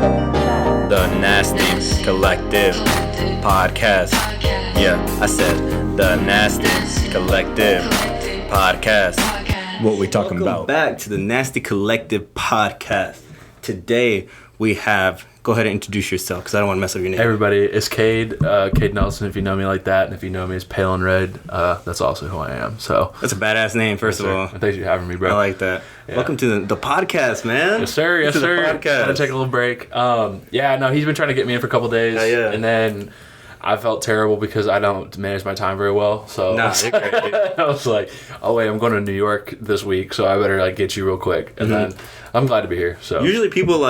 The Nasty Collective Podcast. Yeah, I said the Nasty Collective Podcast. What we talking about? Welcome back to the Nasty Collective Podcast. Today we have... Go ahead and introduce yourself, because I don't want to mess up your name. Hey everybody, it's Cade Nelson, if you know me like that, and if you know me as PaleinRed, that's also who I am. So that's a badass name, first of all. Thanks for having me, bro. I like that. Yeah. Welcome to the podcast, man. Yes, sir. Yes, sir. Podcast. Gotta take a little break. He's been trying to get me in for a couple days, and then I felt terrible because I don't manage my time very well. So you're great. I was like, oh wait, I'm going to New York this week, so I better get you real quick. And then I'm glad to be here. So usually people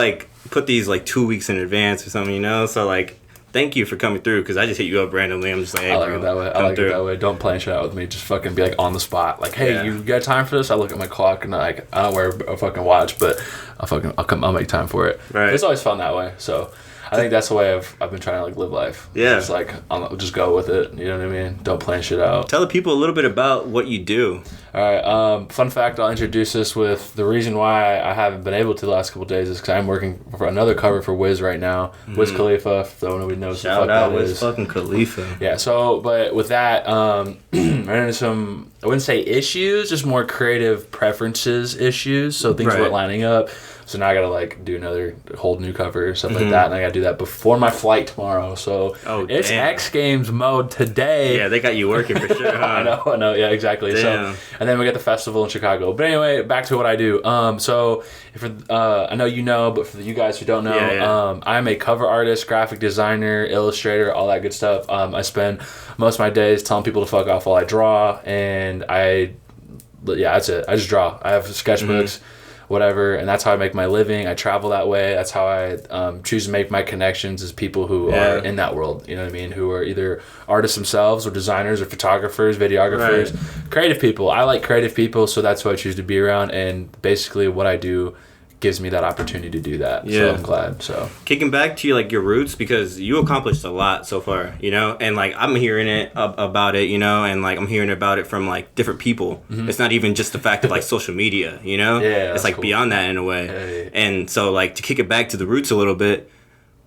put these 2 weeks in advance or something, so thank you for coming through, because I just hit you up randomly. I'm just like, hey, I like bro, it that way. I like it that way. Don't plan shit out with me. Just fucking be on the spot. Hey, you got time for this? I look at my clock and I don't wear a fucking watch, but I'll make time for it. Right. It's always fun that way. So I think that's the way I've been trying to live life. Yeah. Just I'll just go with it. You know what I mean? Don't plan shit out. Tell the people a little bit about what you do. All right. Fun fact, I'll introduce this with the reason why I haven't been able to the last couple of days is because I'm working for another cover for Wiz right now. Wiz Khalifa, though nobody knows Shout who the fuck out that Wiz is. fucking Khalifa. Yeah, so, but with that, ran into some, I wouldn't say issues, just more creative preferences issues. So things weren't lining up. So now I gotta do another whole new cover or stuff like that, and I gotta do that before my flight tomorrow. So it's X Games mode today. Yeah, they got you working for sure. Huh? I know. Yeah, exactly. Damn. So, and then we got the festival in Chicago. But anyway, back to what I do. So I know you know, but for you guys who don't know, I'm a cover artist, graphic designer, illustrator, all that good stuff. I spend most of my days telling people to fuck off while I draw, and that's it. I just draw. I have sketchbooks. Whatever, and that's how I make my living. I travel that way. That's how I choose to make my connections as people who are in that world, you know what I mean, who are either artists themselves or designers or photographers, videographers, creative people. I like creative people, so that's who I choose to be around, and basically what I do gives me that opportunity to do that. So I'm glad. So kicking back to your roots, because you accomplished a lot so far, and I'm hearing it about it, and I'm hearing about it from different people. It's not even just the fact of social media, it's cool. Beyond that in a way. Hey. And so to kick it back to the roots a little bit,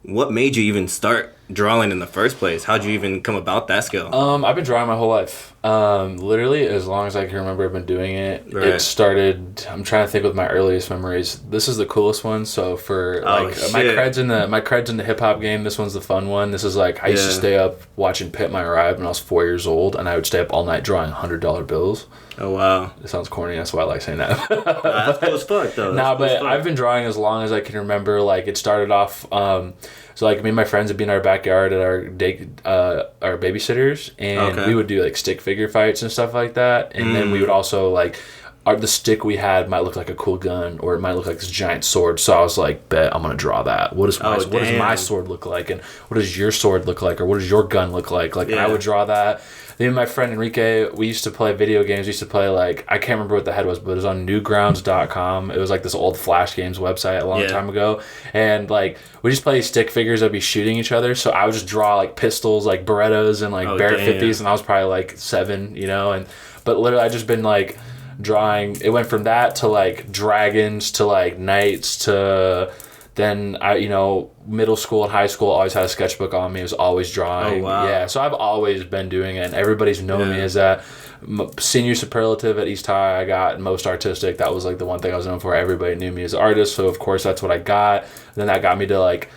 what made you even start drawing in the first place? How'd you even come about that skill? I've been drawing my whole life. Literally as long as I can remember, I've been doing it. Right. It started, I'm trying to think with my earliest memories. This is the coolest one. So for my creds in the hip hop game, this one's the fun one. This is I used to stay up watching Pit My Ride when I was 4 years old, and I would stay up all night drawing $100 bills. Oh wow. It sounds corny, that's why I like saying that. That's cool as fuck though. I've been drawing as long as I can remember. It started off so me and my friends would be in our backyard at our babysitters, and we would do stick figure fights and stuff like that. And then we would also the stick we had might look like a cool gun, or it might look like this giant sword. So I was bet I'm gonna draw that. What does my sword look like, and what does your sword look like, or what does your gun look like? I would draw that. Me and my friend Enrique, we used to play video games. We used to play I can't remember what the head was, but it was on newgrounds.com. It was this old Flash games website a long time ago. And we just play stick figures that'd be shooting each other. So I would just draw pistols, Berettas and Barrett 50s, and I was probably 7, but literally I just been drawing. It went from that to dragons to knights to then middle school and high school, always had a sketchbook on me. I was always drawing. Oh, wow. Yeah, so I've always been doing it, and everybody's known me as that. Senior superlative at East High, I got most artistic. That was the one thing I was known for. Everybody knew me as an artist, so of course that's what I got. And then that got me to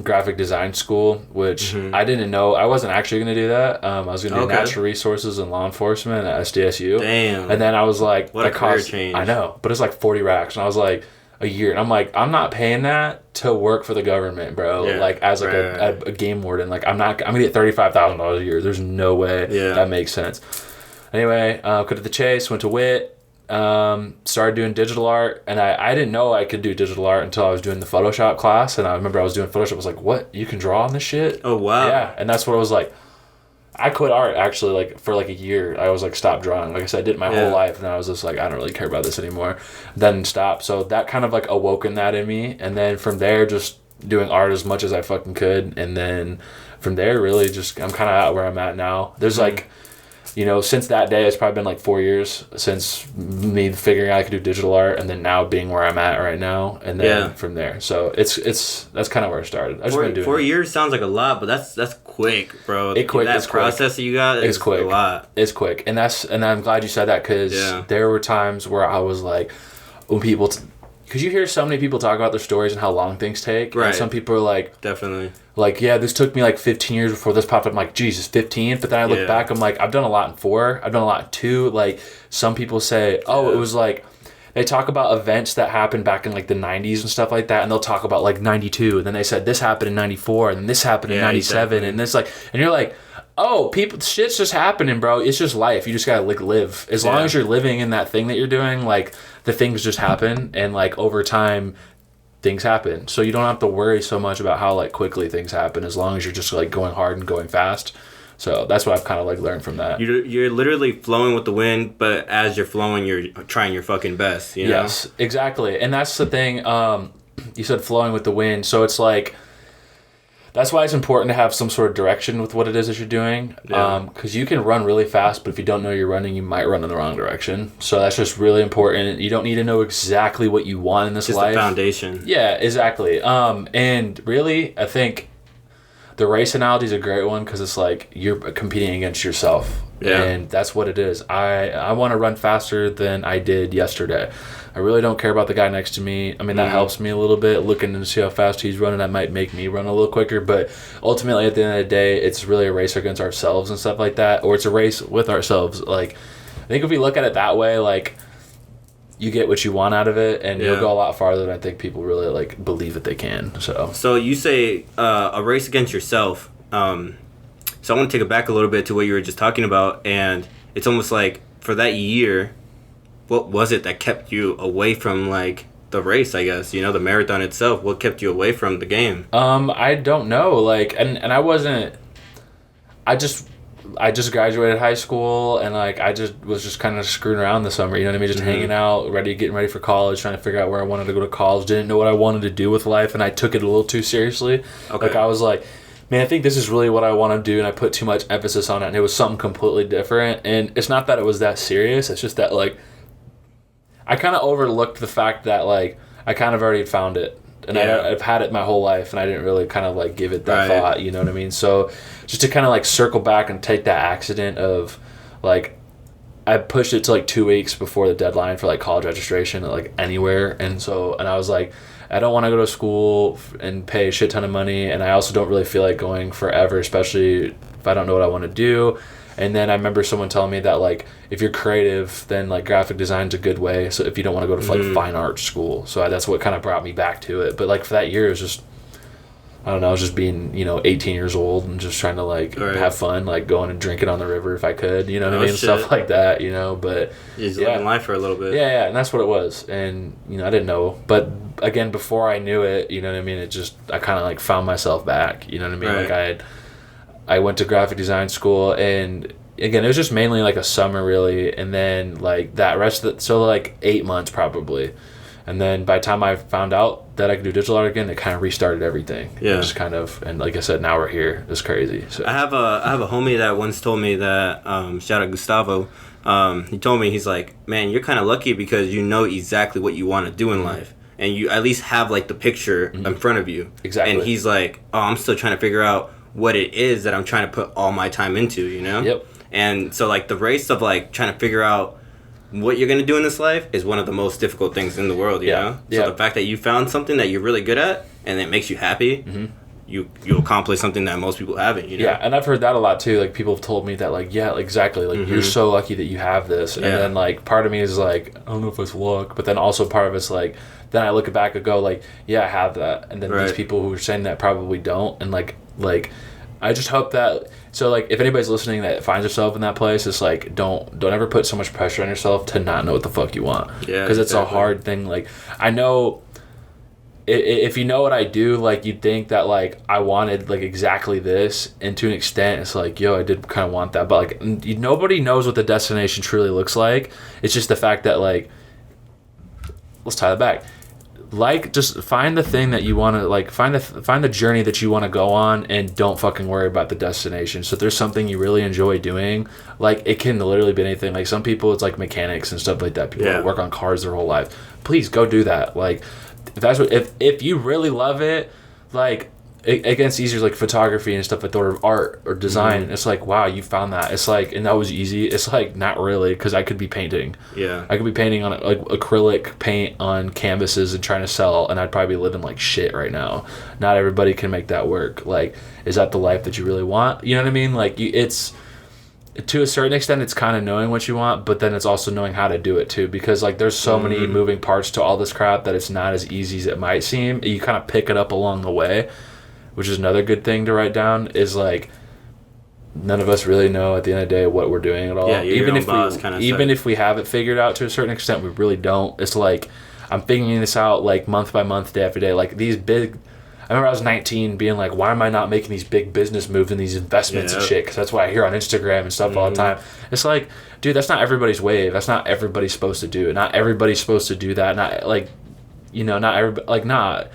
graphic design school, which I didn't know. I wasn't actually going to do that. I was going to do natural resources and law enforcement at SDSU. Damn. And then I was what a career change. I know, but it's 40 racks, and I was a year, and I'm not paying that to work for the government, bro. As a game warden, I'm gonna get $35,000 a year. There's no way that makes sense. Anyway, cut to the chase, went to WIT, started doing digital art, and I didn't know I could do digital art until I was doing the Photoshop class. And I remember I was doing Photoshop. I was what, you can draw on this shit? Oh wow. Yeah. And that's what I was I quit art actually for a year. I was stopped drawing. I said, I did it my whole life, and I was just I don't really care about this anymore. Then stopped. So that kind of awoken that in me, and then from there just doing art as much as I fucking could, and then from there really just I'm kind of at where I'm at now. There's you know, since that day, it's probably been like 4 years since me figuring out I could do digital art, and then now being where I'm at right now, and then from there. So it's that's kind of where it started. I've just been doing 4 years sounds like a lot, but that's quick, bro. That process that you got is quick. A lot. It's quick, and I'm glad you said that, because there were times where I was like, when people. Because you hear so many people talk about their stories and how long things take. Right. And some people are like... Definitely. Like, yeah, this took me like 15 years before this popped up. I'm like, Jesus, 15? But then I look back, I'm like, I've done a lot in 4. I've done a lot in 2. Like, some people say, oh, it was like... They talk about events that happened back in like the 90s and stuff like that. And they'll talk about like 92. And then they said this happened in 94. And then this happened in 97. Exactly. And this like... And you're like... Oh, shit's just happening, bro. It's just life. You just gotta like live. As long as you're living in that thing that you're doing, like the things just happen, and like over time, things happen. So you don't have to worry so much about how like quickly things happen, as long as you're just like going hard and going fast. So that's what I've kind of like learned from that. You're literally flowing with the wind, but as you're flowing, you're trying your fucking best. You know? Yes, exactly. And that's the thing. You said flowing with the wind, so it's like. That's why it's important to have some sort of direction with what it is that you're doing. Because you can run really fast, but if you don't know you're running, you might run in the wrong direction. So that's just really important. You don't need to know exactly what you want in this life. Just the foundation. Yeah, exactly. And really, I think the race analogy is a great one, because it's like you're competing against yourself. Yeah. And that's what it is. I want to run faster than I did yesterday. I really don't care about the guy next to me. I mean, that helps me a little bit, looking to see how fast he's running. That might make me run a little quicker. But ultimately, at the end of the day, it's really a race against ourselves and stuff like that. Or it's a race with ourselves. Like, I think if we look at it that way, like, you get what you want out of it, and you'll go a lot farther than I think people really, like, believe that they can. So you say a race against yourself. So I want to take it back a little bit to what you were just talking about. And it's almost like for that year... What was it that kept you away from, like, the race, I guess? You know, the marathon itself. What kept you away from the game? I don't know. Like, and I wasn't... I just graduated high school, and, like, I just was just kind of screwing around this summer. You know what I mean? Just hanging out, getting ready for college, trying to figure out where I wanted to go to college. Didn't know what I wanted to do with life, and I took it a little too seriously. Okay. Like, I was like... Man, I think this is really what I want to do, and I put too much emphasis on it, and it was something completely different. And it's not that it was that serious. It's just that, like... I kind of overlooked the fact that, like, I kind of already found it. And I've had it my whole life, and I didn't really kind of, like, give it that thought, you know what I mean? So just to kind of, like, circle back and take that accident of, like, I pushed it to, like, 2 weeks before the deadline for, like, college registration, like, anywhere. And I was like, I don't want to go to school and pay a shit ton of money, and I also don't really feel like going forever, especially if I don't know what I want to do. And then I remember someone telling me that, like, if you're creative, then, like, graphic design's a good way. So if you don't want to go to, like, fine arts school. So that's what kind of brought me back to it. But, like, for that year, it was just, I don't know, I was just being, 18 years old and just trying to, like, have fun, like, going and drinking on the river if I could, you know what I mean? Shit. Stuff like that, But... You're just living life for a little bit. Yeah, and that's what it was. And, I didn't know. But, again, before I knew it, you know what I mean? It just, I kind of, like, found myself back, you know what I mean? Right. Like, I went to graphic design school, and again, it was just mainly like a summer, really, and then like that rest of so like 8 months probably, and then by the time I found out that I could do digital art again, it kind of restarted everything. Yeah, just kind of, and like I said, now we're here. It's crazy. So I have a homie that once told me that shout out Gustavo. He told me, he's like, man, you're kind of lucky because you know exactly what you want to do in life. And you at least have like the picture in front of you. Exactly. And he's like, oh, I'm still trying to figure out what it is that I'm trying to put all my time into, Yep. And so, like, the race of, like, trying to figure out what you're going to do in this life is one of the most difficult things in the world, you know? So the fact that you found something that you're really good at and it makes you happy, you accomplish something that most people haven't, Yeah, and I've heard that a lot, too. Like, people have told me that, like, yeah, exactly. Like, you're so lucky that you have this. And then, like, part of me is, like, I don't know if it's luck. But then also part of it's, like, then I look back and go, like, yeah, I have that. And then these people who are saying that probably don't. And, like, I just hope that... So, like, if anybody's listening that finds yourself in that place, it's like, don't ever put so much pressure on yourself to not know what the fuck you want. Yeah, because it's a hard thing. Like, I know... If you know what I do, like, you'd think that, like, I wanted, like, exactly this. And to an extent, it's like, yo, I did kind of want that. But, like, nobody knows what the destination truly looks like. It's just the fact that, like... Let's tie that back. just find the thing that you want to, like, find the journey that you want to go on, and don't fucking worry about the destination. So if there's something you really enjoy doing, like, it can literally be anything. Like, some people, it's like mechanics and stuff like that. People that work on cars their whole life. Please go do that. Like, if you really love it, like, it gets easier, like photography and stuff like that, or art or design. It's like, wow, you found that. It's like, and that was easy. It's like, not really, because I could be painting. Yeah, I could be painting on like acrylic paint on canvases and trying to sell, and I'd probably be living like shit right now. Not everybody can make that work. Like, is that the life that you really want? You know what I mean? Like, it's, to a certain extent, it's kind of knowing what you want, but then it's also knowing how to do it too, because like there's so many moving parts to all this crap that it's not as easy as it might seem. You kind of pick it up along the way, which is another good thing to write down, is like, none of us really know at the end of the day what we're doing at all. Yeah, even if we have it figured out to a certain extent, we really don't. It's like, I'm figuring this out like month by month, day after day. Like, these big, I remember I was 19 being like, why am I not making these big business moves and these investments and shit? Because that's what I hear on Instagram and stuff all the time. It's like, dude, that's not everybody's wave. That's not everybody's supposed to do it. Not everybody's supposed to do that. Not like, you know, not everybody, like, not.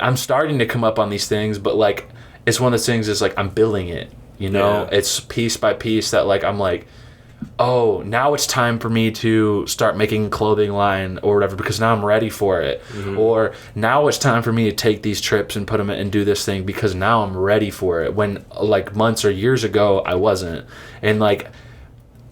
I'm starting to come up on these things, but like, it's one of those things is like, I'm building it, you know. It's piece by piece that like, I'm like, oh, now it's time for me to start making a clothing line or whatever, because now I'm ready for it. Or now it's time for me to take these trips and put them and do this thing, because now I'm ready for it, when like months or years ago I wasn't. And like,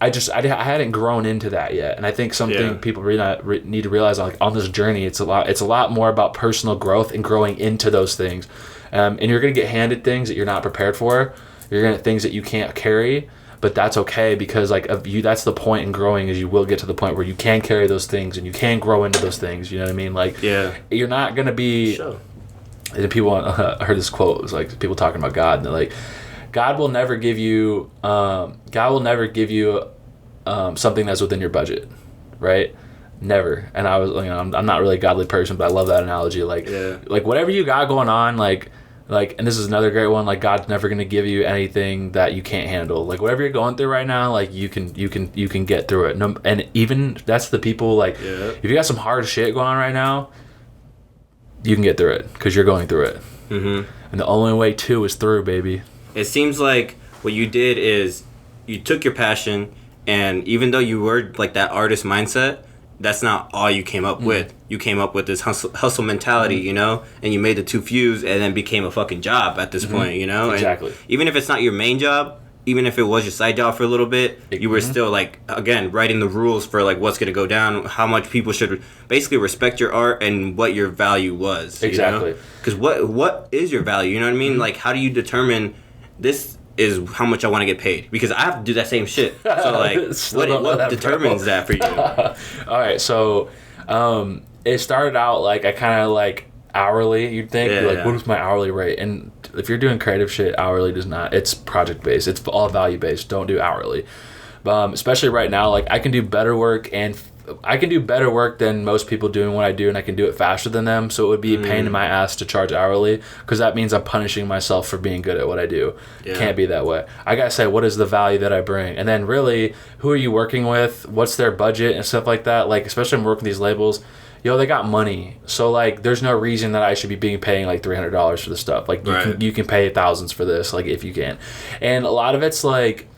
I hadn't grown into that yet. And I think something people really need to realize, like, on this journey, it's a lot more about personal growth and growing into those things. And you're going to get handed things that you're not prepared for. You're going to get things that you can't carry, but that's okay, because like, that's the point in growing, is you will get to the point where you can carry those things and you can grow into those things. You know what I mean? Like, you're not going to be, and people, I heard this quote, it was like people talking about God, and they're like, God will never give you something that's within your budget, right? Never. And I was, you know, I'm not really a godly person, but I love that analogy. Like, like whatever you got going on, like, and this is another great one. Like, God's never gonna give you anything that you can't handle. Like, whatever you're going through right now, like, you can get through it. No, and even that's the people, like, if you got some hard shit going on right now, you can get through it, because you're going through it. And the only way to is through, baby. It seems like what you did is you took your passion, and even though you were like that artist mindset, that's not all you came up with. You came up with this hustle mentality, you know, and you made the two fuse, and then became a fucking job at this point, you know? Exactly. And even if it's not your main job, even if it was your side job for a little bit, you were still, like, again, writing the rules for, like, what's going to go down, how much people should basically respect your art, and what your value was. Exactly. Because what is your value? You know what I mean? Like, how do you determine this is how much I want to get paid? Because I have to do that same shit. So, like, what determines that for you? All right, so it started out, like, I kind of, like, hourly, you'd think. You're like, what is my hourly rate? And if you're doing creative shit, hourly does not. It's project-based. It's all value-based. Don't do hourly. Especially right now, like, I can do better work, and I can do better work than most people doing what I do, and I can do it faster than them. So it would be a pain in my ass to charge hourly, because that means I'm punishing myself for being good at what I do. Can't be that way. I gotta say, what is the value that I bring? And then really, who are you working with? What's their budget and stuff like that? Like, especially when I'm working with these labels, yo, they got money. So, like, there's no reason that I should be paying like $300 for this stuff. Like, you can pay thousands for this, like, if you can. And a lot of it's like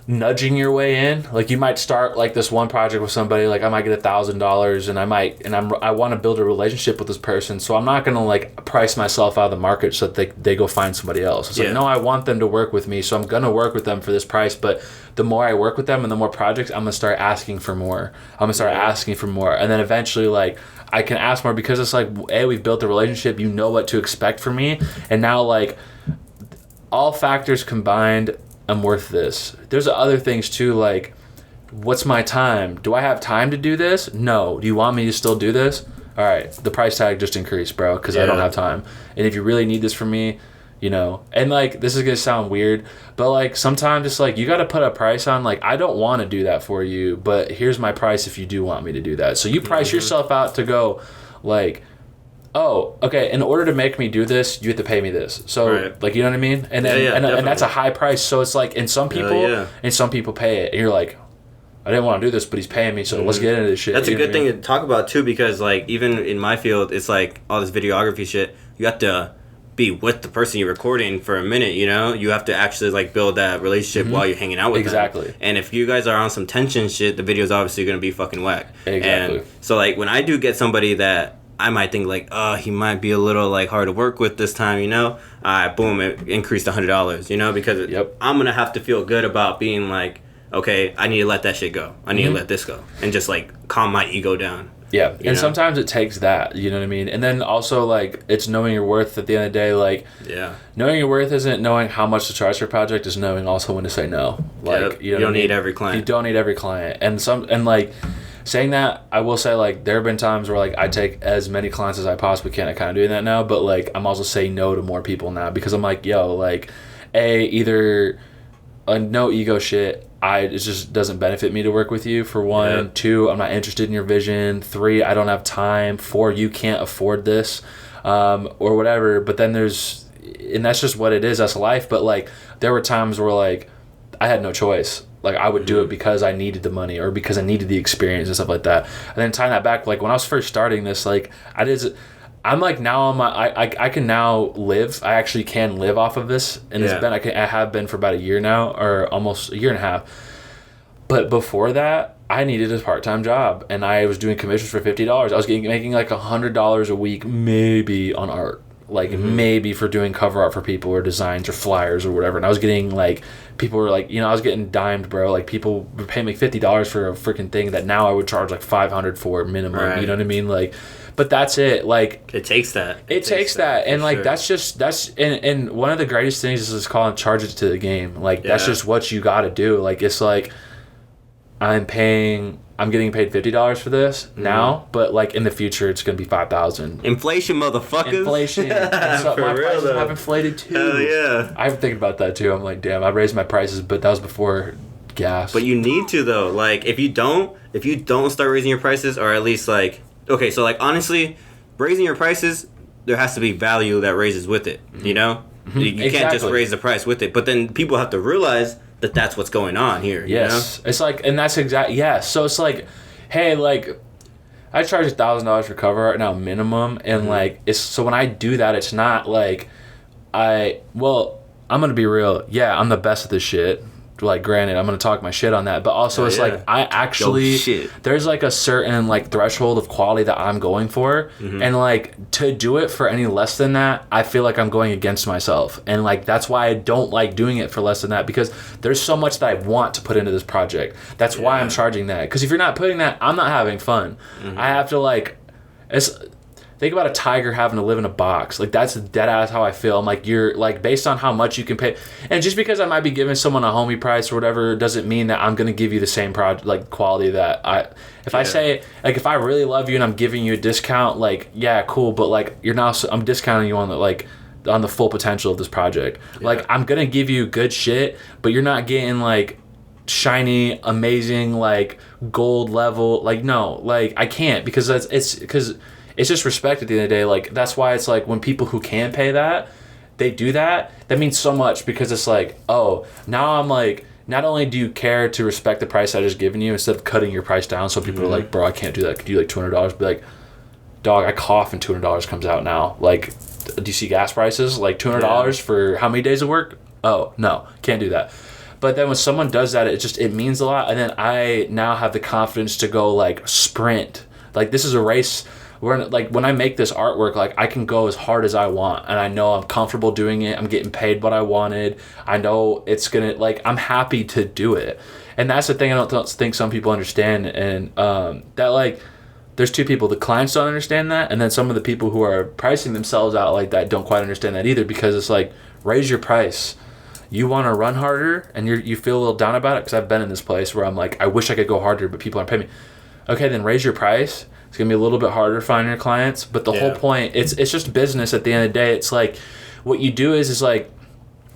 nudging your way in. Like, you might start like this one project with somebody, like, I might get $1,000, and I want to build a relationship with this person, so I'm not gonna like price myself out of the market so that they go find somebody else. It's like, no, I want them to work with me, so I'm gonna work with them for this price. But the more I work with them and the more projects, I'm gonna start asking for more. And then eventually, like, I can ask more, because it's like, A, we've built a relationship, you know what to expect from me, and now, like, all factors combined, I'm worth this. There's other things too, like, what's my time? Do I have time to do this? No. Do you want me to still do this? All right, the price tag just increased, bro, because I don't have time. And if you really need this from me, you know, and like, this is gonna sound weird, but like, sometimes it's like, you got to put a price on, like, I don't want to do that for you, but here's my price if you do want me to do that. So you price yourself out to go, like, oh, okay, in order to make me do this, you have to pay me this. So, like, you know what I mean? And then, and that's a high price. So it's like, and some people pay it, and you're like, I didn't want to do this, but he's paying me, so let's get into this shit. That's a good thing to talk about too, because like even in my field, it's like all this videography shit. You have to be with the person you're recording for a minute, you know? You have to actually like build that relationship while you're hanging out with them. And if you guys are on some tension shit, the video's obviously going to be fucking whack. And so like when I do get somebody that I might think like, oh, he might be a little like hard to work with this time, you know? Boom, it increased $100, you know? Because I'm going to have to feel good about being like, okay, I need to let that shit go. I need to let this go. And just like calm my ego down. Yeah, and sometimes it takes that, you know what I mean? And then also, like, it's knowing your worth at the end of the day, like, knowing your worth isn't knowing how much to charge for a project, is knowing also when to say no. Like, you don't need every client. You don't need every client. And like, saying that, I will say, like, there have been times where, like, I take as many clients as I possibly can. I kind of doing that now, but, like, I'm also saying no to more people now because I'm like, yo, like, either no ego shit, it just doesn't benefit me to work with you, for one. 2, I'm not interested in your vision. 3, I don't have time. 4, you can't afford this, or whatever. But then and that's just what it is. That's life. But like, there were times where like I had no choice. Like I would do it because I needed the money or because I needed the experience and stuff like that. And then tying that back, like when I was first starting this, like I'm like now on my I can now live. I actually can live off of this, and it's been I have been for about a year now, or almost a year and a half. But before that, I needed a part-time job, and I was doing commissions for $50. I was making like $100 a week, maybe on art, like maybe for doing cover art for people or designs or flyers or whatever. And I was getting like people were like, you know, I was getting dimed, bro. Like people were paying me $50 for a freaking thing that now I would charge like $500 for minimum. Right. You know what I mean? Like. But that's it. Like it takes that. It takes that, and like sure. And one of the greatest things is called charge it to the game. Like that's just what you got to do. Like it's like I'm getting paid $50 for this now, but like in the future it's gonna be $5,000. Inflation, motherfuckers. Inflation. So my prices have inflated too. Hell yeah. I'm thinking about that too. I'm like, damn, I raised my prices, but that was before gas. But you need to though. Like if you don't start raising your prices, or at least like. Okay, so like honestly, raising your prices, there has to be value that raises with it. You know, you can't just raise the price with it. But then people have to realize that that's what's going on here. Yes, you know? It's like, and that's exactly So it's like, hey, like I charge $1,000 for cover art now minimum, and like it's so when I do that, it's not like I'm gonna be real. Yeah, I'm the best at this shit. Like granted, I'm gonna talk my shit on that, but also it's like I actually there's like a certain like threshold of quality that I'm going for, and like to do it for any less than that, I feel like I'm going against myself, and like that's why I don't like doing it for less than that, because there's so much that I want to put into this project. That's why I'm charging that, because if you're not putting that, I'm not having fun. I have to like think about a tiger having to live in a box. Like, that's dead ass how I feel. I'm like, you're like, based on how much you can pay. And just because I might be giving someone a homie price or whatever doesn't mean that I'm going to give you the same quality that I say, like, if I really love you and I'm giving you a discount, like, yeah, cool. But like, I'm discounting you on the full potential of this project. Like, I'm going to give you good shit, but you're not getting like shiny, amazing, like gold level. Like, no, like I can't, because it's just respect at the end of the day. Like, that's why it's like when people who can pay that, they do that, that means so much, because it's like, oh, now I'm like, not only do you care to respect the price I just given you instead of cutting your price down, so people are like, bro, I can't do that. Could you like $200? Be like, dog, I cough and $200 comes out now. Like, do you see gas prices? Like $200 for how many days of work? Oh, no, can't do that. But then when someone does that, it means a lot. And then I now have the confidence to go like sprint. Like, this is a race. When I make this artwork, like, I can go as hard as I want, and I know I'm comfortable doing it. I'm getting paid what I wanted. I know it's gonna, like, I'm happy to do it. And that's the thing I don't think some people understand. And that, like, there's two people. The clients don't understand that, and then some of the people who are pricing themselves out like that don't quite understand that either, because it's like, raise your price. You want to run harder, and you feel a little down about it, because I've been in this place where I'm like, I wish I could go harder, but people aren't paying me. Okay, then raise your price. It's going to be a little bit harder finding your clients, but the whole point, it's just business at the end of the day. It's like, what you do is like,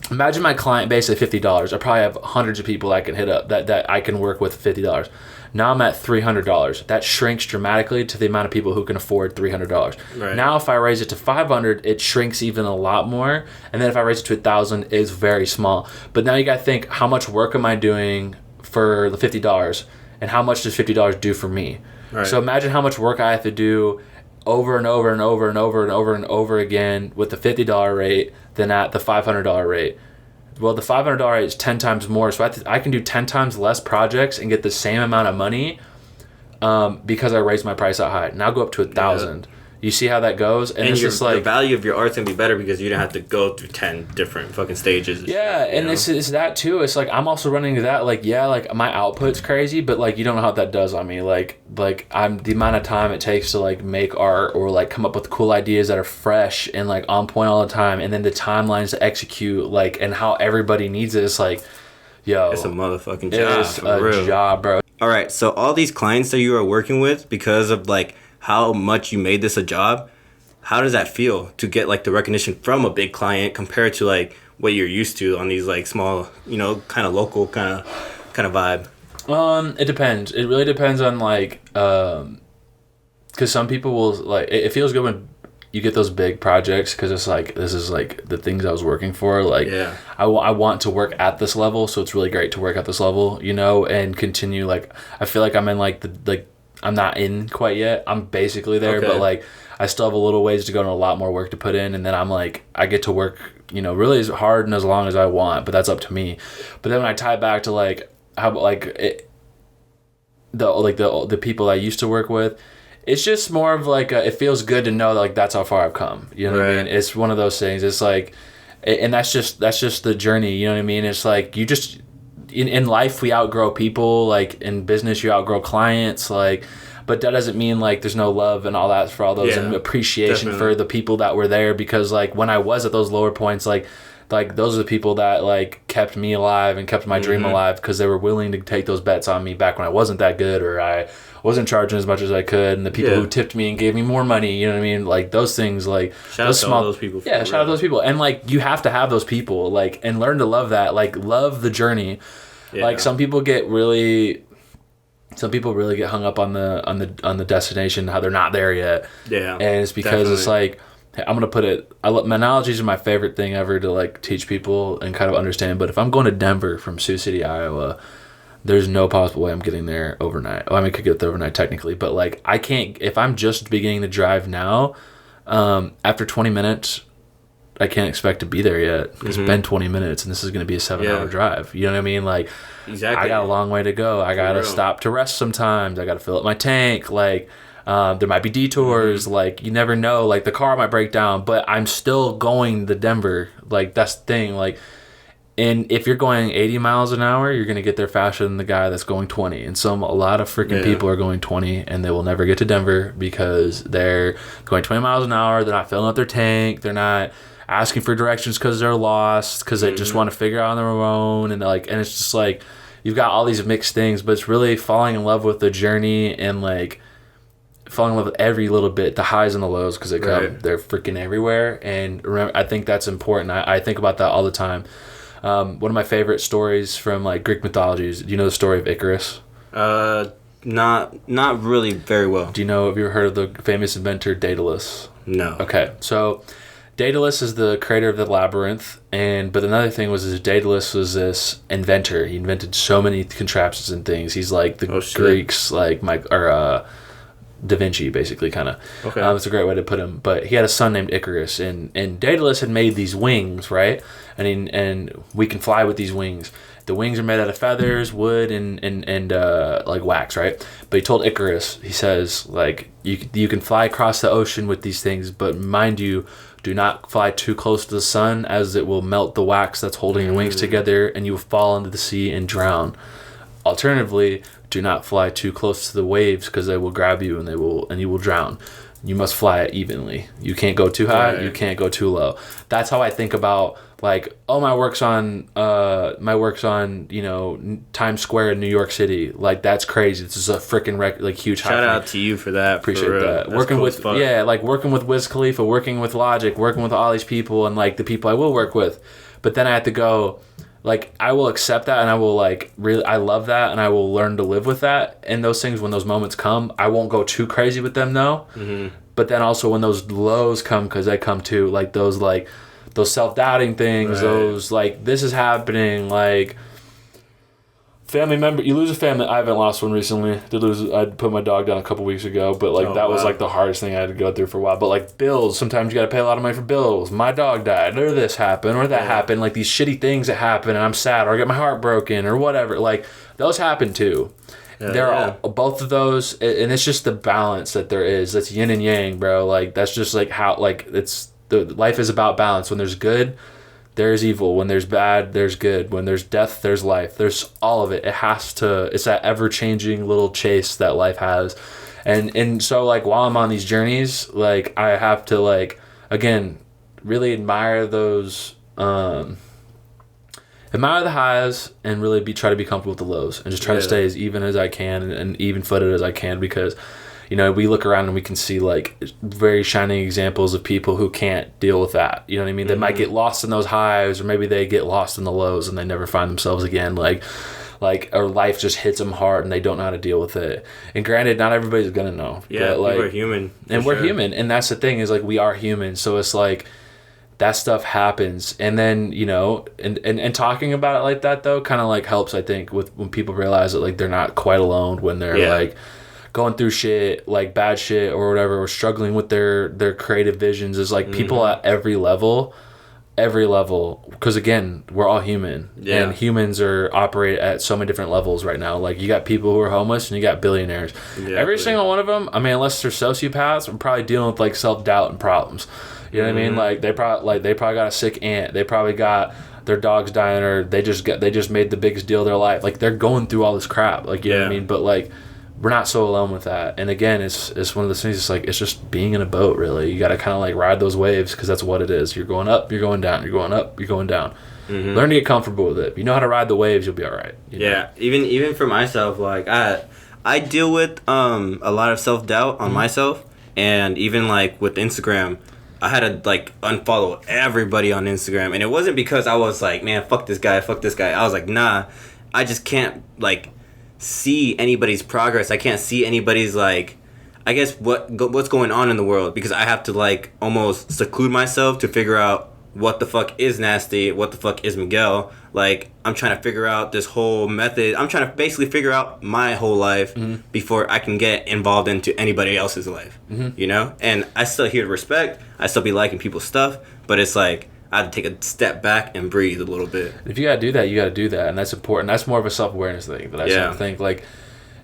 imagine my client base at $50. I probably have hundreds of people I can hit up that I can work with $50. Now I'm at $300. That shrinks dramatically to the amount of people who can afford $300. Right. Now if I raise it to $500, it shrinks even a lot more. And then if I raise it to $1,000, it's very small. But now you got to think, how much work am I doing for the $50? and how much does $50 do for me? Right. So imagine how much work I have to do over and over and over and over and over and over again with the $50 rate than at the $500 rate. Well, the $500 rate is 10 times more, so I can do 10 times less projects and get the same amount of money because I raised my price out high. Now go up to 1,000. You see how that goes? And it's just like... the value of your art's going to be better because you don't have to go through 10 different fucking stages. Yeah, and it's that too. It's like I'm also running into that. Like, yeah, like my output's crazy, but like you don't know how that does on me. Like I'm the amount of time it takes to like make art or like come up with cool ideas that are fresh and like on point all the time, and then the timelines to execute, like, and how everybody needs it. It's like, yo, it's a motherfucking job. It's a job, bro. All right, so all these clients that you are working with, because of like how much you made this a job, how does that feel to get like the recognition from a big client compared to like what you're used to on these like small, you know, kind of local kind of vibe? It depends. It really depends on like, because some people will like, it feels good when you get those big projects because it's like, this is like the things I was working for. Like, yeah. I want to work at this level, so it's really great to work at this level, you know, and continue. Like, I feel like I'm in like I'm not in quite yet. I'm basically there, but like I still have a little ways to go and a lot more work to put in. And then I'm like, I get to work, you know, really as hard and as long as I want, but that's up to me. But then when I tie it back to like how like it, the people I used to work with, it's just more of like it feels good to know that, like, that's how far I've come. You know what I mean? It's one of those things. It's like, and that's just the journey. You know what I mean? It's like you just. In life, we outgrow people. Like in business, you outgrow clients. Like, but that doesn't mean like there's no love and all that for all those, and appreciation for the people that were there. Because like when I was at those lower points, like those are the people that like kept me alive and kept my dream alive, because they were willing to take those bets on me back when I wasn't that good or I wasn't charging as much as I could. And the people who tipped me and gave me more money, you know what I mean? Like those things, like shout out to all those people. Yeah, shout out to those people. And like you have to have those people, like, and learn to love that. Like love the journey. Yeah. Like some people really get hung up on the destination, how they're not there yet. Yeah, and it's because it's like, I'm gonna put it. My analogies are my favorite thing ever to like teach people and kind of understand. But if I'm going to Denver from Sioux City, Iowa, there's no possible way I'm getting there overnight. Well, I mean, I could get there overnight technically, but like I can't. If I'm just beginning to drive now, after 20 minutes. I can't expect to be there yet. It's been 20 minutes and this is going to be a 7-hour drive. You know what I mean? Like, exactly. I got a long way to go. I got to stop to rest sometimes. I got to fill up my tank. Like, there might be detours. Like, you never know. Like, the car might break down, but I'm still going to Denver. Like, that's the thing. Like, and if you're going 80 miles an hour, you're going to get there faster than the guy that's going 20. And a lot of freaking people are going 20 and they will never get to Denver because they're going 20 miles an hour. They're not filling up their tank. They're not asking for directions because they're lost, because they just want to figure out on their own, and it's just like you've got all these mixed things, but it's really falling in love with the journey and like falling in love with every little bit, the highs and the lows, because they're freaking everywhere. And remember, I think that's important. I think about that all the time. One of my favorite stories from like Greek mythologies. Do you know the story of Icarus? Not really very well. Do you know? Have you ever heard of the famous inventor Daedalus? No. Okay, so Daedalus is the creator of the labyrinth, but another thing was Daedalus was this inventor. He invented so many contraptions and things. He's like the Greeks, like Da Vinci, basically, kind of. Okay. It's a great way to put him. But he had a son named Icarus, and Daedalus had made these wings, right? And we can fly with these wings. The wings are made out of feathers, wood, and like wax, right? But he told Icarus, he says, like, you can fly across the ocean with these things, but mind you, do not fly too close to the sun, as it will melt the wax that's holding your wings together, and you will fall into the sea and drown. Alternatively, do not fly too close to the waves, because they will grab you and you will drown. You must fly it evenly. You can't go too high. You can't go too low. That's how I think about, like, my work's on Times Square in New York City. Like, that's crazy. This is a freaking huge high. Shout out to you for that. Appreciate that. That's working cool working with Wiz Khalifa, working with Logic, working with all these people, and like the people I will work with. But then I have to go, like, I will accept that, and I will I love that, and I will learn to live with that. And those things, when those moments come, I won't go too crazy with them though. But then also when those lows come, because they come too, like those self-doubting things, those like, this is happening, like, family member, you lose a family. I haven't lost one recently. I put my dog down a couple weeks ago, but like that was like the hardest thing I had to go through for a while. But like bills, sometimes you got to pay a lot of money for bills. My dog died, or this happened, or that happened. Like these shitty things that happen, and I'm sad, or I get my heart broken, or whatever. Like those happen too. There are both of those, and it's just the balance that there is. That's yin and yang, bro. Like that's just like how like life is about balance. When there's good, there's evil. When there's bad, there's good. When there's death, there's life. There's all of it. It's that ever-changing little chase that life has. And so, like, while I'm on these journeys, like, I have to, like, again, really admire those, admire the highs and really try to be comfortable with the lows and just try to stay as even as I can and even-footed as I can because, you know, we look around and we can see like very shining examples of people who can't deal with that. You know what I mean? They might get lost in those highs, or maybe they get lost in the lows and they never find themselves again. Like, or life just hits them hard and they don't know how to deal with it. And granted, not everybody's gonna know. Yeah, but like, we're human. And we're human, and that's the thing is like we are human. So it's like that stuff happens, and then you know, and talking about it like that though, kind of like helps. I think with when people realize that like they're not quite alone when they're like going through shit, like bad shit or whatever, or struggling with their creative visions, is like people at every level, because again, we're all human, and humans operate at so many different levels right now. Like you got people who are homeless and you got billionaires. Every single one of them, I mean, unless they're sociopaths, are probably dealing with like self-doubt and problems. You know what I mean? Like they probably got a sick aunt. They probably got their dog's dying, or they just made the biggest deal of their life. Like they're going through all this crap. Like you know what I mean? But like we're not so alone with that. And again, it's one of those things. It's like it's just being in a boat. Really, you got to kind of like ride those waves because that's what it is. You're going up, you're going down. You're going up, you're going down. Learn to get comfortable with it. If you know how to ride the waves, you'll be all right. You know? Even for myself, like I deal with a lot of self-doubt on myself, and even like with Instagram, I had to like unfollow everybody on Instagram, and it wasn't because I was like, man, fuck this guy. I was like, nah, I just can't like see anybody's progress. I can't see anybody's like, I guess what's going on in the world, because I have to like almost seclude myself to figure out what the fuck is Nasty, what the fuck is Miguel. Like I'm trying to figure out this whole method. I'm trying to basically figure out my whole life before I can get involved into anybody else's life. You know, and I still hear respect. I still be liking people's stuff, but it's like I have to take a step back and breathe a little bit. If you gotta do that, you gotta do that, and that's important. That's more of a self-awareness thing. But I sort of think like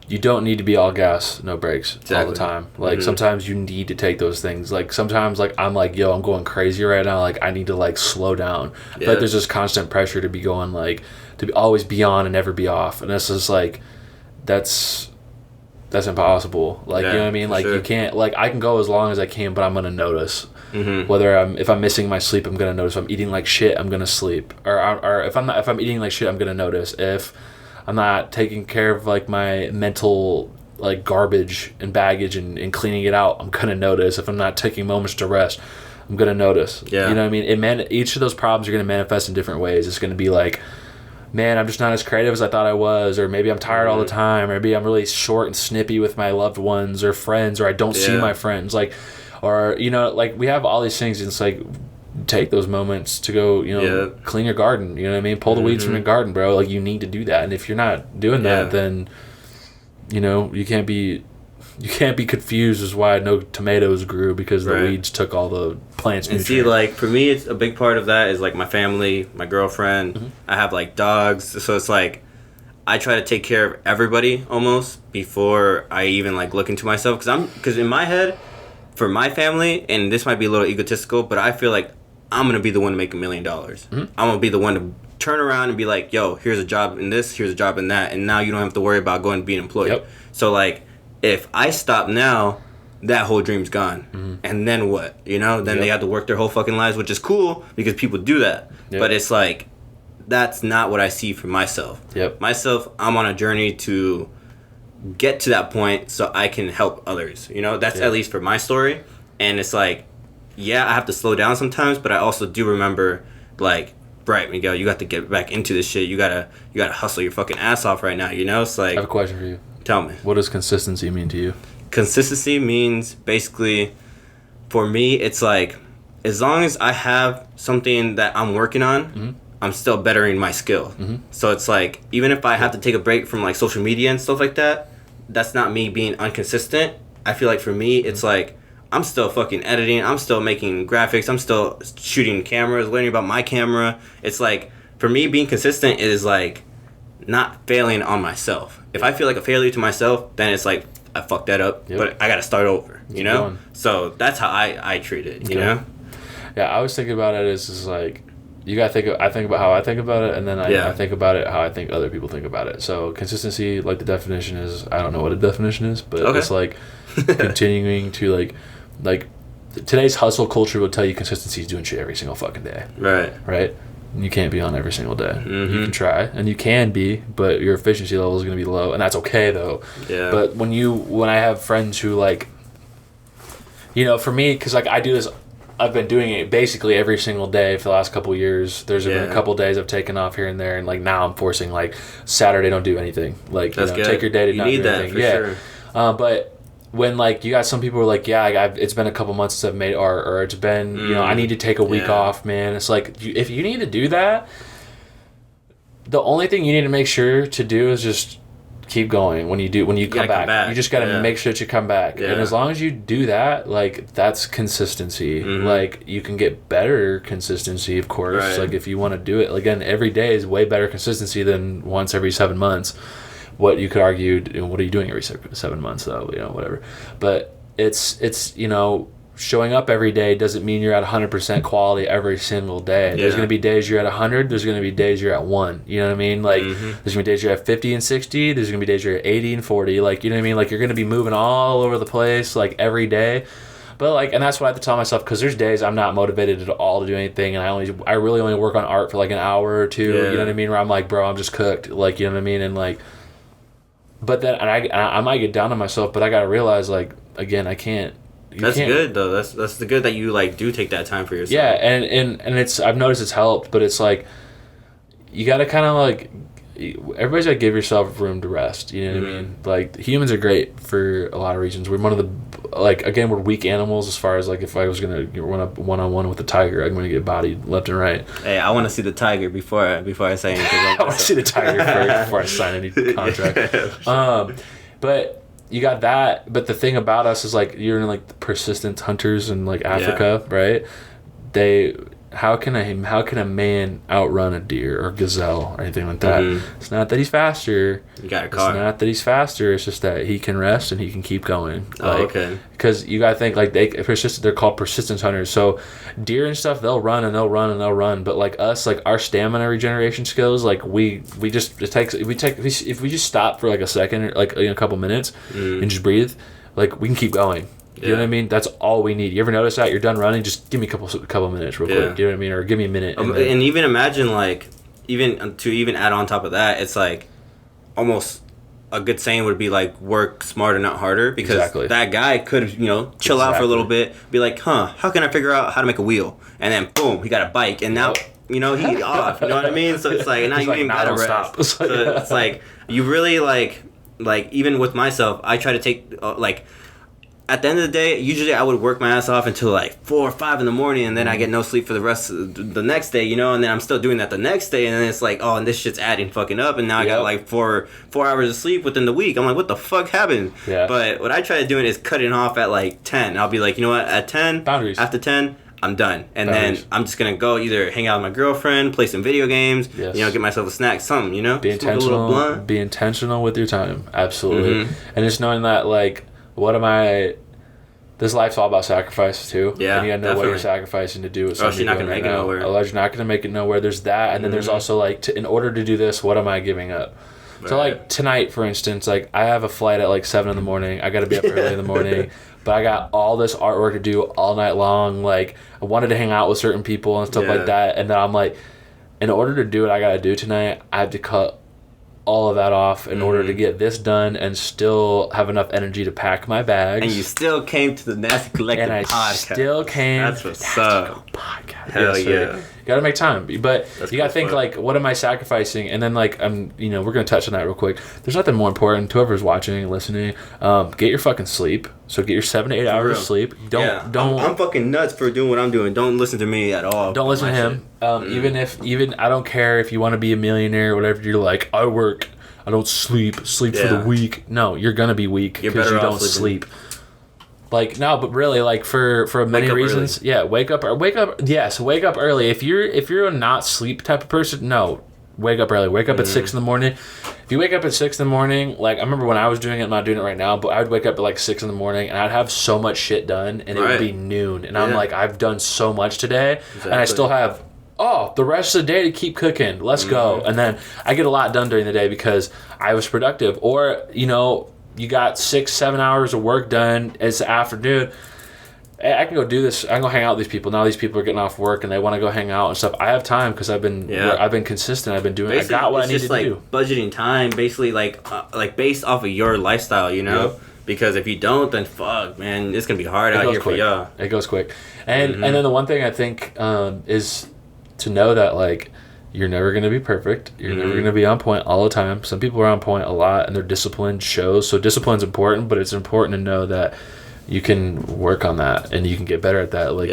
you don't need to be all gas, no brakes all the time. Like sometimes you need to take those things. Like sometimes like I'm like, yo, I'm going crazy right now. Like I need to like slow down. I feel like there's this constant pressure to be going like to be always be on and never be off, and it's just like that's impossible. Like you know what I mean? Like you can't like I can go as long as I can, but I'm gonna notice. Whether if I'm missing my sleep, I'm gonna notice. If I'm eating like shit, I'm gonna sleep. Or if I'm eating like shit, I'm gonna notice. If I'm not taking care of like my mental like garbage and baggage and cleaning it out, I'm gonna notice. If I'm not taking moments to rest, I'm gonna notice. You know what I mean? Each of those problems are gonna manifest in different ways. It's gonna be like, man, I'm just not as creative as I thought I was, or maybe I'm tired all the time, or maybe I'm really short and snippy with my loved ones or friends, or I don't see my friends. Like, or, you know, like we have all these things, and it's like, take those moments to go, you know, clean your garden, you know what I mean? Pull the weeds from your garden, bro. Like, you need to do that. And if you're not doing that, then, you know, you can't be confused as why no tomatoes grew, because the weeds took all the plants' nutrients. See, like, for me, it's a big part of that is, like, my family, my girlfriend. I have, like, dogs. So it's, like, I try to take care of everybody almost before I even, like, look into myself. Because in my head, for my family, and this might be a little egotistical, but I feel like I'm going to be the one to make $1 million. I'm going to be the one to turn around and be like, yo, here's a job in this, here's a job in that, and now you don't have to worry about going and being employed. So, like, if I stop now, that whole dream's gone. And then what? You know? Then they have to work their whole fucking lives, which is cool because people do that. But it's like, that's not what I see for myself. Myself, I'm on a journey to get to that point so I can help others. You know? That's at least for my story. And it's like, yeah, I have to slow down sometimes, but I also do remember, like, right, Miguel, you got to get back into this shit. You gotta hustle your fucking ass off right now. You know? It's like, I have a question for you. Tell me. What does consistency mean to you? Consistency means basically, for me, it's like, as long as I have something that I'm working on, I'm still bettering my skill. So it's like, even if I have to take a break from like social media and stuff like that, that's not me being inconsistent. I feel like for me, it's like, I'm still fucking editing. I'm still making graphics. I'm still shooting cameras, learning about my camera. It's like, for me, being consistent is like not failing on myself. If I feel like a failure to myself, then it's like, I fucked that up, but I got to start over, you know? So that's how I treat it, you know? Yeah, I was thinking about it as just like, you gotta I think about how I think about it, and then I think about it how I think other people think about it. So consistency, like the definition is, I don't know what a definition is, but it's like continuing to like today's hustle culture will tell you consistency is doing shit every single fucking day. Right? And you can't be on every single day. You can try, and you can be, but your efficiency level is gonna be low, and that's okay though. Yeah. But when I have friends who like, you know, for me, because like I do this. I've been doing it basically every single day for the last couple of years. There's been a couple of days I've taken off here and there, and like now I'm forcing like Saturday don't do anything. Like you know, take your day to not do anything. Sure. But when like you got some people who are like, it's been a couple months since I've made art, or it's been you know I need to take a week off, man. It's like if you need to do that, the only thing you need to make sure to do is just keep going when you come back. You just got to make sure that you come back. And as long as you do that, like that's consistency. Like you can get better consistency, of course. Like if you want to do it, again, every day is way better consistency than once every 7 months. What you could argue, what are you doing every 7 months though? You know, whatever. But it's you know, showing up every day doesn't mean you're at 100% quality every single day. There's going to be days you're at 100. There's going to be days you're at 1. You know what I mean? Like, there's going to be days you're at 50 and 60. There's going to be days you're at 80 and 40. Like, you know what I mean? Like, you're going to be moving all over the place, like, every day. But, like, and that's what I have to tell myself, because there's days I'm not motivated at all to do anything, and I really only work on art for, like, an hour or two. You know what I mean? Where I'm like, bro, I'm just cooked. Like, you know what I mean? And, like, but then, and I might get down on myself, but I got to realize, like, again, I can't. That's good though. That's the good that you like do take that time for yourself. Yeah, and it's I've noticed it's helped, but it's like you gotta kind of like everybody's gotta give yourself room to rest. You know what I mean? Like humans are great for a lot of reasons. We're one of the like again we're weak animals as far as like if I was gonna run up 1-on-1 with a tiger, I'm gonna get bodied left and right. Hey, I want to see the tiger before I say anything. I want to see the tiger first before I sign any contract. But. You got that, but the thing about us is like you're in like the persistent hunters in like Africa, right? How can a man outrun a deer or gazelle or anything like that? It's not that he's faster. You got a car. It's not that he's faster. It's just that he can rest and he can keep going. Like, okay. Because you gotta think like they're called persistence hunters. So deer and stuff, they'll run and they'll run and they'll run. But like us, like our stamina regeneration skills, like if we just stop for like a second or like a couple minutes and just breathe, like we can keep going. You know what I mean? That's all we need. You ever notice that? You're done running, just give me a couple minutes real quick. You know what I mean? Or give me a minute. And even imagine, like, even add on top of that, it's like almost a good saying would be like, work smarter, not harder. Because that guy could, chill out for a little bit, be like, how can I figure out how to make a wheel? And then, boom, he got a bike. And now, he's off. You know what I mean? So it's like, now you ain't gotta rest. So it's like, you really, like, even with myself, I try to take, at the end of the day, usually I would work my ass off until like 4 or 5 in the morning, and then I get no sleep for the rest of the next day, and then I'm still doing that the next day, and then it's like, oh, and this shit's adding fucking up, and now I got like 4 hours of sleep within the week. I'm like, what the fuck happened? Yeah. But what I try to do is cut it off at like 10. I'll be like, you know what, at 10, boundaries. After 10, I'm done. And then I'm just going to go either hang out with my girlfriend, play some video games, get myself a snack, something, Be intentional. Be intentional with your time. Absolutely. And just knowing that, like, this life's all about sacrifice too. Yeah, and you gotta know what you're sacrificing to do with something. Or else you're not gonna make it nowhere. Otherwise, you're not gonna make it nowhere. There's that, and then there's also like, in order to do this, what am I giving up? Right. So like tonight, for instance, like I have a flight at like 7 in the morning. I gotta be up early in the morning, but I got all this artwork to do all night long. Like I wanted to hang out with certain people and stuff like that, and then I'm like, in order to do what I gotta do tonight, I have to cut all of that off in order to get this done and still have enough energy to pack my bags. And you still came to the Nasty Collective podcast. And I still came That's what's up. Podcast. Hell yeah. gotta make time. But That's you gotta think like, what am I sacrificing? And then like, we're gonna touch on that real quick. There's nothing more important to whoever's watching and listening. Get your fucking sleep. So get your 7 to 8 hours of sleep. Don't. I'm fucking nuts for doing what I'm doing. Don't listen to me at all. Don't listen to him. Even I don't care if you want to be a millionaire or whatever. You're like, I work. I don't sleep for the weak. No, you're gonna be weak because you don't sleep. Like, no, but really, like for many reasons, early. wake up early. If you're a not sleep type of person, no, wake up early. Wake up at 6 in the morning. If you wake up at 6 in the morning, like I remember when I was doing it, I'm not doing it right now, but I would wake up at like 6 in the morning and I'd have so much shit done, and it would be noon, and I'm like, I've done so much today, and I still have the rest of the day to keep cooking. Let's go. And then I get a lot done during the day because I was productive, or you got 6-7 hours of work done. It's the afternoon. I can go do this. I can go hang out with these people. Now these people are getting off work and they want to go hang out and stuff. I have time because I've been consistent. I've been doing. Basically, I got what I need to do. Budgeting time, basically, like based off of your lifestyle, Yep. Because if you don't, then fuck, man, it's gonna be hard out here for y'all. It goes quick. And then the one thing I think is to know that like, you're never going to be perfect. You're never going to be on point all the time. Some people are on point a lot, and their discipline shows. So discipline's important, but it's important to know that you can work on that, and you can get better at that. Like,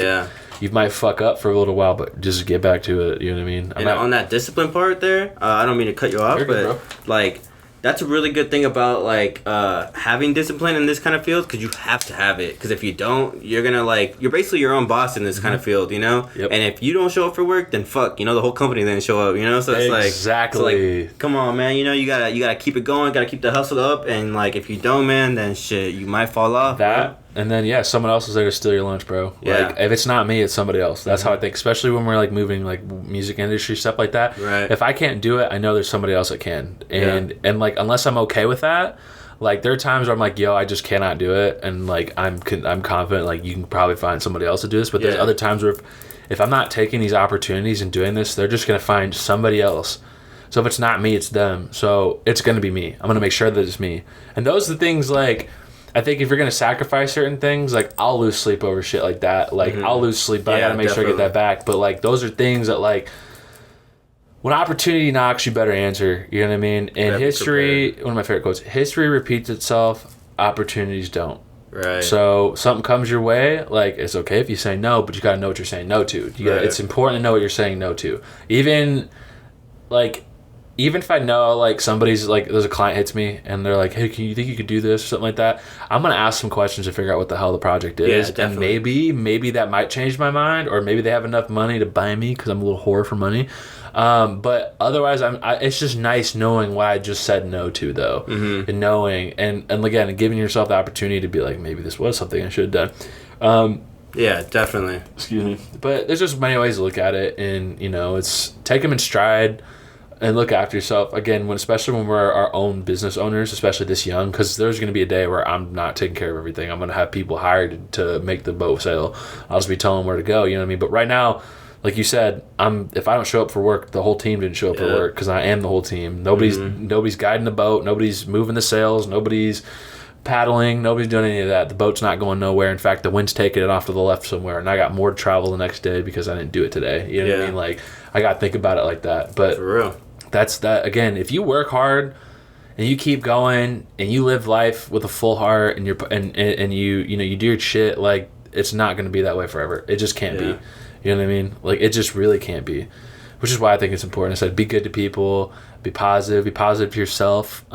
you might fuck up for a little while, but just get back to it. You know what I mean? And on that discipline part there, I don't mean to cut you off, but like, that's a really good thing about like having discipline in this kind of field, because you have to have it. Because if you don't, you're gonna you're basically your own boss in this kind of field, Yep. And if you don't show up for work, then fuck, the whole company didn't show up, So it's exactly. Come on, man, you gotta keep it going, gotta keep the hustle up, and like if you don't, man, then shit, you might fall off. And then someone else is there to steal your lunch, bro. Yeah. Like if it's not me, it's somebody else. That's how I think. Especially when we're like moving like music industry stuff like that. Right. If I can't do it, I know there's somebody else that can. And like unless I'm okay with that, like there are times where I'm like, yo, I just cannot do it, and like I'm confident like you can probably find somebody else to do this. But there's other times where if I'm not taking these opportunities and doing this, they're just gonna find somebody else. So if it's not me, it's them. So it's gonna be me. I'm gonna make sure that it's me. And those are the things like. I think if you're going to sacrifice certain things, like, I'll lose sleep over shit like that. Like, I'll lose sleep, but I got to make sure I get that back. But, like, those are things that, like, when opportunity knocks, you better answer. You know what I mean? And history, one of my favorite quotes, history repeats itself, opportunities don't. Right. So, something comes your way, like, it's okay if you say no, but you got to know what you're saying no to. It's important to know what you're saying no to. Even if I know, like, somebody's, like, there's a client hits me, and they're like, hey, you think you could do this or something like that? I'm going to ask some questions to figure out what the hell the project is. Yeah, and maybe that might change my mind, or maybe they have enough money to buy me because I'm a little whore for money. But otherwise, it's just nice knowing what I just said no to, though. And knowing, and again, giving yourself the opportunity to be like, maybe this was something I should have done. Yeah, definitely. Excuse me. But there's just many ways to look at it, and, it's take them in stride. And look after yourself again, especially when we're our own business owners, especially this young, because there's going to be a day where I'm not taking care of everything. I'm going to have people hired to make the boat sail. I'll just be telling them where to go. You know what I mean? But right now, like you said, if I don't show up for work, the whole team didn't show up for work, because I am the whole team. Nobody's guiding the boat. Nobody's moving the sails. Nobody's paddling. Nobody's doing any of that. The boat's not going nowhere. In fact, the wind's taking it off to the left somewhere, and I got more to travel the next day because I didn't do it today. You know what I mean? Like, I got to think about it like that. But for real. That's that. Again, if you work hard and you keep going and you live life with a full heart, and you do your shit, like, it's not going to be that way forever. It just can't be. You know what I mean? Like, it just really can't be. Which is why I think it's important. I said, be good to people, be positive to yourself,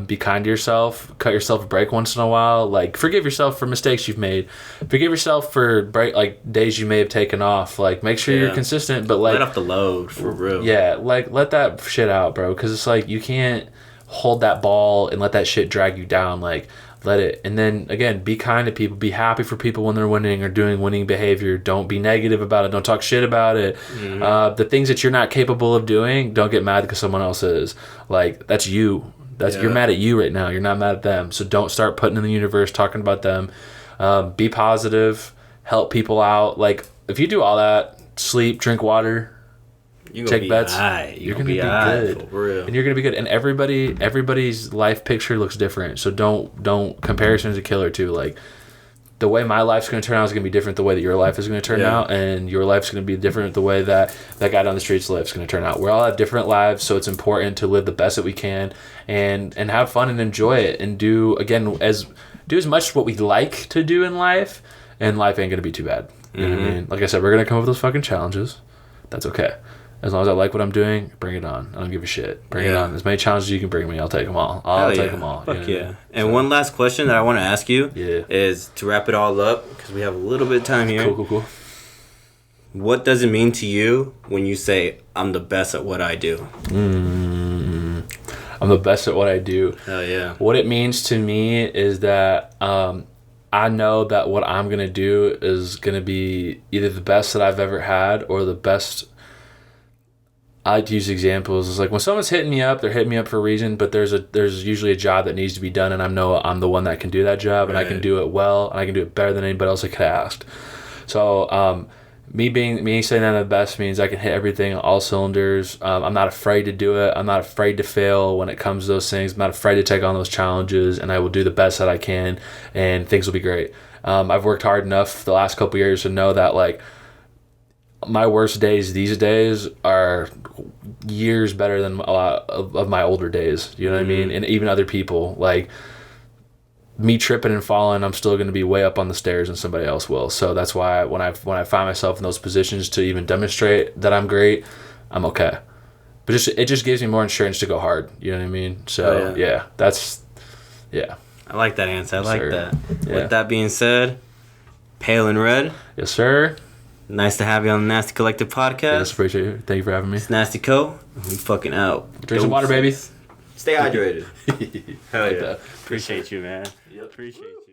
be kind to yourself, cut yourself a break once in a while. Like, forgive yourself for mistakes you've made. Forgive yourself for days you may have taken off. Like, make sure you're consistent, but like, let off the load, for real. Yeah, like, let that shit out, bro. Because it's like, you can't hold that ball and let that shit drag you down. Like, let it. And then again, be kind to people, be happy for people when they're winning or doing winning behavior. Don't be negative about it. Don't talk shit about it. The things that you're not capable of doing, don't get mad because someone else is. Like, that's you. You're mad at you right now. You're not mad at them. So don't start putting in the universe talking about them. Be positive, help people out. Like, if you do all that, sleep, drink water, take bets, you're gonna be good, for real. And you're gonna be good. And everybody's life picture looks different. So don't comparison's a killer too. Like, the way my life's going to turn out is going to be different the way that your life is going to turn out, and your life's going to be different the way that that guy down the street's life's going to turn out. We all have different lives, so it's important to live the best that we can and have fun and enjoy it, and do as much what we like to do in life, and life ain't going to be too bad. You know what I mean? Like I said, we're going to come up with those fucking challenges. That's okay. As long as I like what I'm doing, bring it on. I don't give a shit. Bring it on. As many challenges you can bring me, I'll take them all. I'll take them all. Fuck yeah. And one last question that I want to ask you is, to wrap it all up, because we have a little bit of time here. Cool. What does it mean to you when you say, I'm the best at what I do? I'm the best at what I do. Hell yeah. What it means to me is that I know that what I'm going to do is going to be either the best that I've ever had or the best. I like to use examples. It's like when someone's hitting me up, they're hitting me up for a reason, but there's usually a job that needs to be done, and I know I'm the one that can do that job, and I can do it well, and I can do it better than anybody else I could have asked. So me saying that I'm the best means I can hit everything, all cylinders. I'm not afraid to do it. I'm not afraid to fail when it comes to those things. I'm not afraid to take on those challenges, and I will do the best that I can, and things will be great. I've worked hard enough the last couple of years to know that, like, my worst days these days are years better than a lot of my older days. You know what I mean? And even other people, like me tripping and falling, I'm still going to be way up on the stairs and somebody else will. So that's why when I find myself in those positions to even demonstrate that I'm great, I'm okay. But it just gives me more insurance to go hard. You know what I mean? So I like that answer. I like that. Yeah. With that being said, PaleinRed. Yes, sir. Nice to have you on the Nasty Collective podcast. Yes, appreciate it. Thank you for having me. It's Nasty Co. We fucking out. Drink some water, baby. Stay hydrated. Hell yeah. Appreciate you, man. Appreciate you.